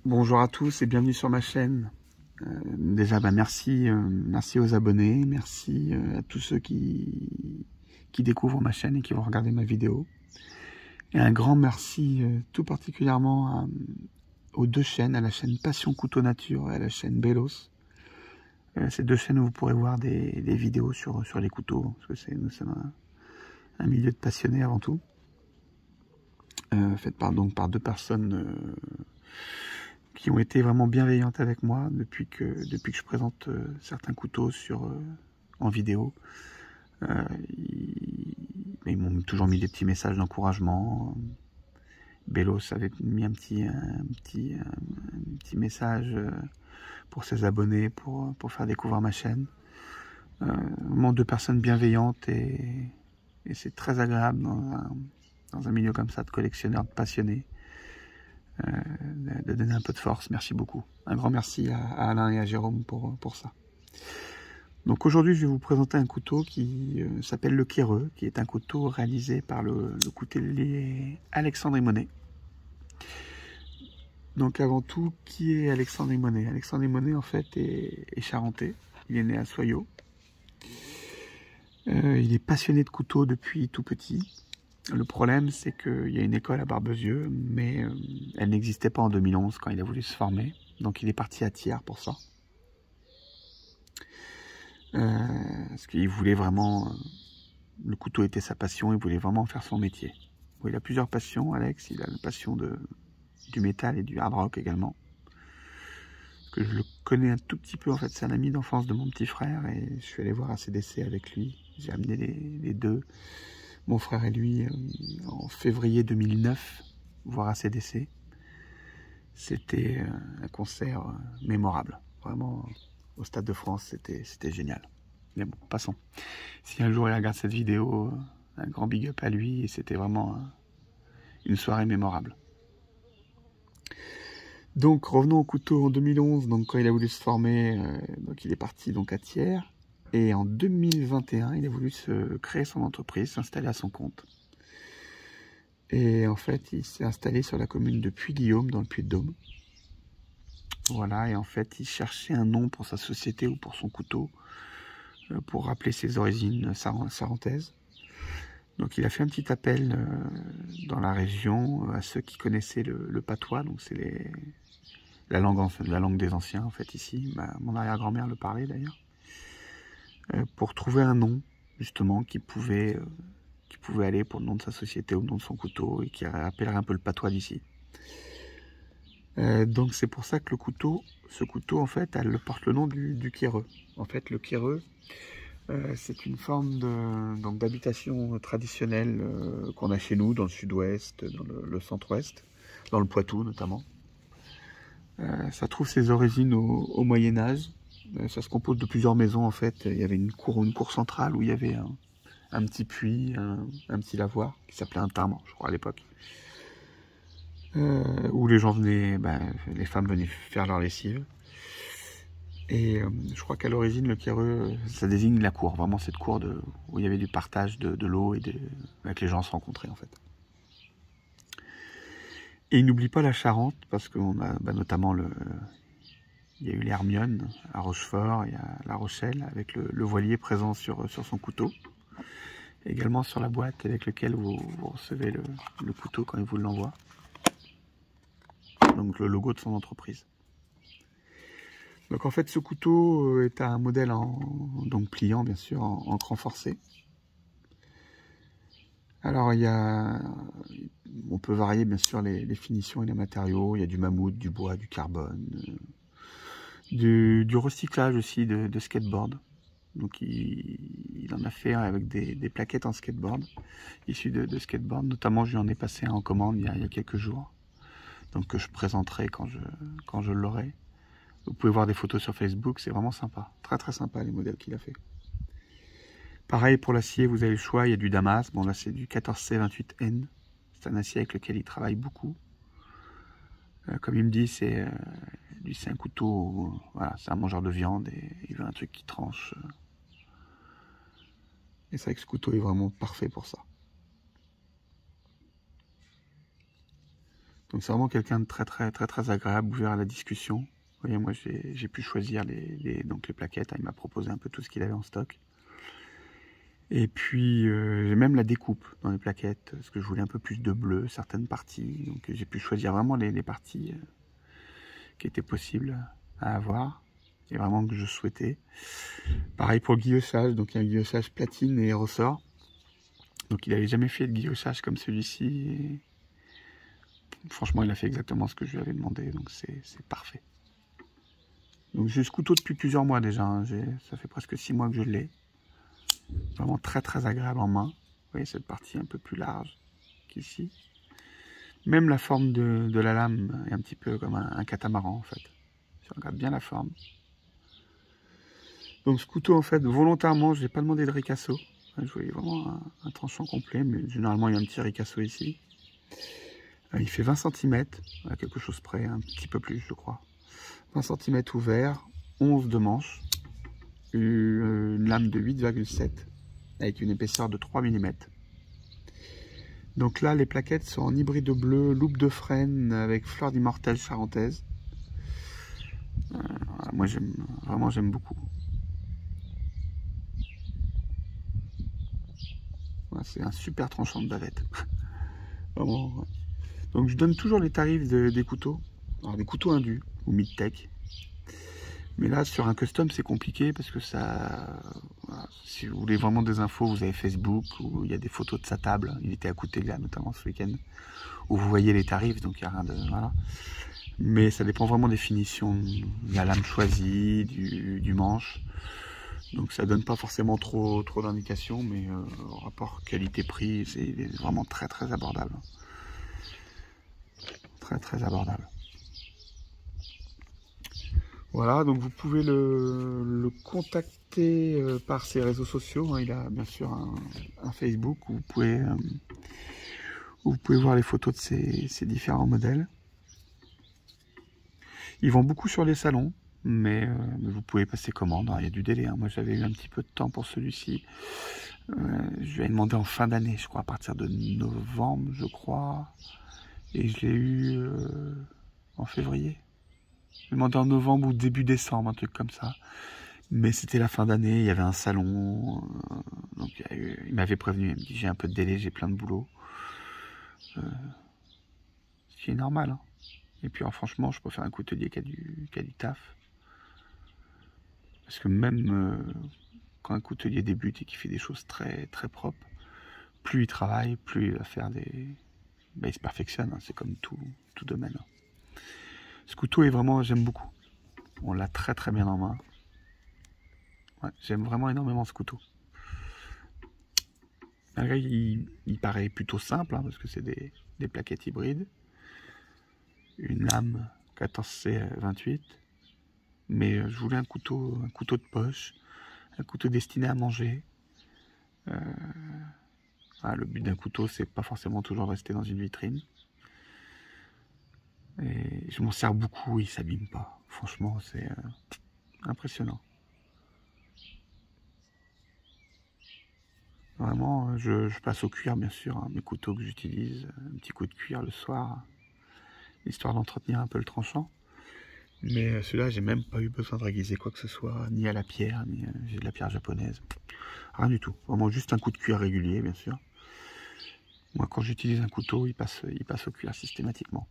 Bonjour à tous et bienvenue sur ma chaîne. Déjà, merci, merci aux abonnés, merci à tous ceux qui découvrent ma chaîne et qui vont regarder ma vidéo. Et un grand merci tout particulièrement aux deux chaînes, à la chaîne Passion Couteau Nature et à la chaîne Bellos. Ces deux chaînes où vous pourrez voir des vidéos sur les couteaux, parce que nous sommes un milieu de passionnés avant tout. Faites par deux personnes qui ont été vraiment bienveillantes avec moi depuis que je présente certains couteaux en vidéo. Ils m'ont toujours mis des petits messages d'encouragement. Bellos avait mis un petit message pour ses abonnés pour faire découvrir ma chaîne. Vraiment deux personnes bienveillantes et c'est très agréable dans un milieu comme ça de collectionneurs, de passionnés. De donner un peu de force. Merci beaucoup. Un grand merci à Alain et à Jérôme pour ça. Donc aujourd'hui, je vais vous présenter un couteau qui s'appelle le Quéreux, qui est un couteau réalisé par le coutelier Alexandre Monet. Donc avant tout, qui est Alexandre Monet? Alexandre Monet, en fait, est charentais. Il est né à Soyaux. Il est passionné de couteaux depuis tout petit. Le problème, c'est qu'il y a une école à Barbezieux, mais elle n'existait pas en 2011 quand il a voulu se former. Donc il est parti à Thiers pour ça. Parce qu'il voulait vraiment... le couteau était sa passion, il voulait vraiment faire son métier. Bon, il a plusieurs passions, Alex. Il a la passion du métal et du hard rock également. Que je le connais un tout petit peu, en fait. C'est un ami d'enfance de mon petit frère et je suis allé voir ACDC avec lui. J'ai amené les deux... mon frère et lui, en février 2009, voir ACDC. C'était un concert mémorable. Vraiment, au Stade de France, c'était génial. Mais bon, passons. Si un jour il regarde cette vidéo, un grand big up à lui. Et c'était vraiment une soirée mémorable. Donc, revenons au couteau en 2011. Donc, quand il a voulu se former, donc il est parti donc à Thiers. Et en 2021, il a voulu se créer son entreprise, s'installer à son compte. Et en fait, il s'est installé sur la commune de Puy-Guillaume, dans le Puy-de-Dôme. Voilà, et en fait, il cherchait un nom pour sa société ou pour son couteau, pour rappeler ses origines sarantaises. Donc, il a fait un petit appel dans la région à ceux qui connaissaient le patois. Donc, c'est la langue des anciens, en fait, ici. Mon arrière-grand-mère le parlait, d'ailleurs. Pour trouver un nom, justement, qui pouvait aller pour le nom de sa société ou le nom de son couteau et qui rappellerait un peu le patois d'ici. Donc c'est pour ça que ce couteau en fait, elle porte le nom du Quéreux. En fait, le Quéreux, c'est une forme d'habitation traditionnelle qu'on a chez nous, dans le sud-ouest, dans le centre-ouest, dans le Poitou notamment. Ça trouve ses origines au Moyen-Âge. Ça se compose de plusieurs maisons en fait. Il y avait une cour centrale où il y avait un petit puits, un petit lavoir qui s'appelait un timbre, je crois, à l'époque. Où les gens venaient, les femmes venaient faire leur lessive. Et je crois qu'à l'origine, le Quéreux, ça désigne la cour, vraiment cette cour où il y avait du partage de l'eau et avec les gens se rencontraient en fait. Et il n'oublie pas la Charente, parce qu'on a notamment il y a eu l'Hermione à Rochefort, il y a La Rochelle, avec le voilier présent sur son couteau. Et également sur la boîte avec laquelle vous recevez le couteau quand il vous l'envoie. Donc le logo de son entreprise. Donc en fait ce couteau est un modèle donc pliant bien sûr, en cran forcé. Alors on peut varier bien sûr les finitions et les matériaux. Il y a du mammouth, du bois, du carbone, du recyclage aussi de skateboard. Donc il en a fait avec des plaquettes en skateboard, issues de skateboard. Notamment je lui en ai passé un en commande il y a quelques jours. Donc que je présenterai quand je l'aurai. Vous pouvez voir des photos sur Facebook, c'est vraiment sympa. Très très sympa les modèles qu'il a fait. Pareil pour l'acier, vous avez le choix, il y a du Damas. Bon là c'est du 14C28N. C'est un acier avec lequel il travaille beaucoup. Comme il me dit, lui c'est un couteau, voilà, c'est un mangeur de viande et il veut un truc qui tranche. Et c'est vrai que ce couteau est vraiment parfait pour ça. Donc Donc c'est vraiment quelqu'un de très agréable, ouvert à la discussion. Vous voyez, moi j'ai pu choisir les plaquettes, hein, il m'a proposé un peu tout ce qu'il avait en stock. Et puis j'ai même la découpe dans les plaquettes, parce que je voulais un peu plus de bleu, certaines parties. Donc j'ai pu choisir vraiment les parties qui étaient possibles à avoir, et vraiment que je souhaitais. Pareil pour le guillochage, donc il y a un guillochage platine et ressort. Donc il n'avait jamais fait de guillochage comme celui-ci. Franchement, il a fait exactement ce que je lui avais demandé, donc c'est parfait. Donc j'ai ce couteau depuis plusieurs mois déjà, hein. Ça fait presque 6 mois que je l'ai. Vraiment très agréable en main. Vous voyez cette partie un peu plus large qu'ici. Même la forme de la lame est un petit peu comme un catamaran en fait. Si on regarde bien la forme. Donc ce couteau en fait, volontairement, je n'ai pas demandé de ricasso. Je voulais vraiment un tranchant complet, mais généralement il y a un petit ricasso ici. Il fait 20 cm, à quelque chose près, un petit peu plus je crois. 20 cm ouvert, 11 de manche, une lame de 8,7 avec une épaisseur de 3 mm. Donc là les plaquettes sont en hybride bleu, loupe de frêne avec fleur d'immortelle charentaise. Moi j'aime beaucoup. C'est un super tranchant de bavette. Vraiment. Donc je donne toujours les tarifs des couteaux. Alors des couteaux indus ou mid-tech. Mais là sur un custom c'est compliqué parce que ça... Voilà, si vous voulez vraiment des infos, vous avez Facebook où il y a des photos de sa table. Il était à côté là notamment ce week-end. Où vous voyez les tarifs, donc il n'y a rien de... Voilà. Mais ça dépend vraiment des finitions. De la lame choisie, du manche. Donc ça donne pas forcément trop d'indications, mais au rapport qualité-prix, c'est vraiment très abordable. Très abordable. Voilà, donc vous pouvez le contacter par ses réseaux sociaux. Il a bien sûr un Facebook où vous pouvez voir les photos de ses différents modèles. Ils vont beaucoup sur les salons. Mais vous pouvez passer commande, il y a du délai. Moi j'avais eu un petit peu de temps pour celui-ci. Je lui ai demandé en fin d'année, je crois, à partir de novembre, je crois. Et je l'ai eu en février. Je l'ai demandé en novembre ou début décembre, un truc comme ça. Mais c'était la fin d'année, il y avait un salon. Donc il m'avait prévenu, il me dit j'ai un peu de délai, j'ai plein de boulot. Ce qui est normal. Hein. Et puis alors, franchement, je préfère un coutelier qui a du taf. Parce que même quand un coutelier débute et qu'il fait des choses très propres, plus il travaille, plus il va faire des... Ben, il se perfectionne, hein, c'est comme tout domaine. Ce couteau est vraiment, j'aime beaucoup. On l'a très bien en main. Ouais, j'aime vraiment énormément ce couteau. Malgré il paraît plutôt simple, hein, parce que c'est des plaquettes hybrides. Une lame 14C28. Mais je voulais un couteau de poche, un couteau destiné à manger. Le but d'un couteau, c'est pas forcément toujours rester dans une vitrine. Et je m'en sers beaucoup, il s'abîme pas. Franchement, c'est impressionnant. Vraiment, je passe au cuir, bien sûr, hein, mes couteaux que j'utilise. Un petit coup de cuir le soir, histoire d'entretenir un peu le tranchant. Mais celui-là, j'ai même pas eu besoin de réguiser quoi que ce soit, ni à la pierre, ni j'ai de la pierre japonaise. Rien du tout. Vraiment juste un coup de cuir régulier, bien sûr. Moi, quand j'utilise un couteau, il passe au cuir systématiquement.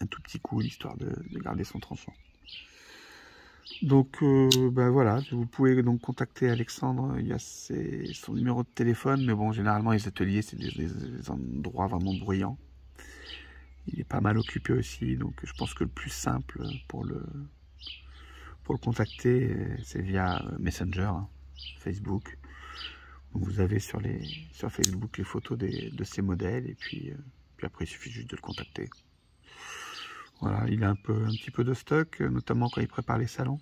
Un tout petit coup, histoire de garder son tranchant. Donc, voilà, vous pouvez donc contacter Alexandre. Il y a son numéro de téléphone, mais bon, généralement, les ateliers, c'est des endroits vraiment bruyants. Il est pas mal occupé aussi, donc je pense que le plus simple pour le contacter, c'est via Messenger, hein, Facebook. Donc vous avez sur Facebook les photos de ces modèles, et puis après il suffit juste de le contacter. Voilà, il a un petit peu de stock, notamment quand il prépare les salons.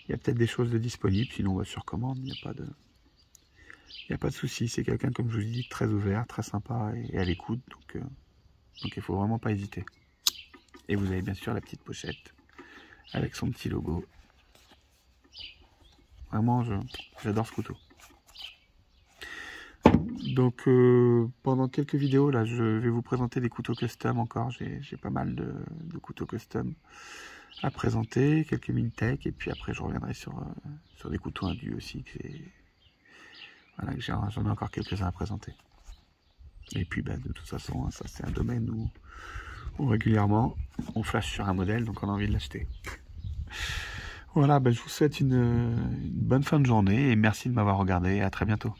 Il y a peut-être des choses de disponibles, sinon on va sur commande, il n'y a pas de souci. C'est quelqu'un, comme je vous dis, très ouvert, très sympa et à l'écoute, donc il ne faut vraiment pas hésiter. Et vous avez bien sûr la petite pochette avec son petit logo. Vraiment, j'adore ce couteau. Donc pendant quelques vidéos là, je vais vous présenter des couteaux custom encore. J'ai pas mal de couteaux custom à présenter, quelques Mintech, et puis après je reviendrai sur des couteaux indus aussi. Voilà, j'en ai encore quelques-uns à présenter. Et puis de toute façon, ça c'est un domaine où régulièrement on flash sur un modèle, donc on a envie de l'acheter. Voilà, je vous souhaite une bonne fin de journée et merci de m'avoir regardé. À très bientôt.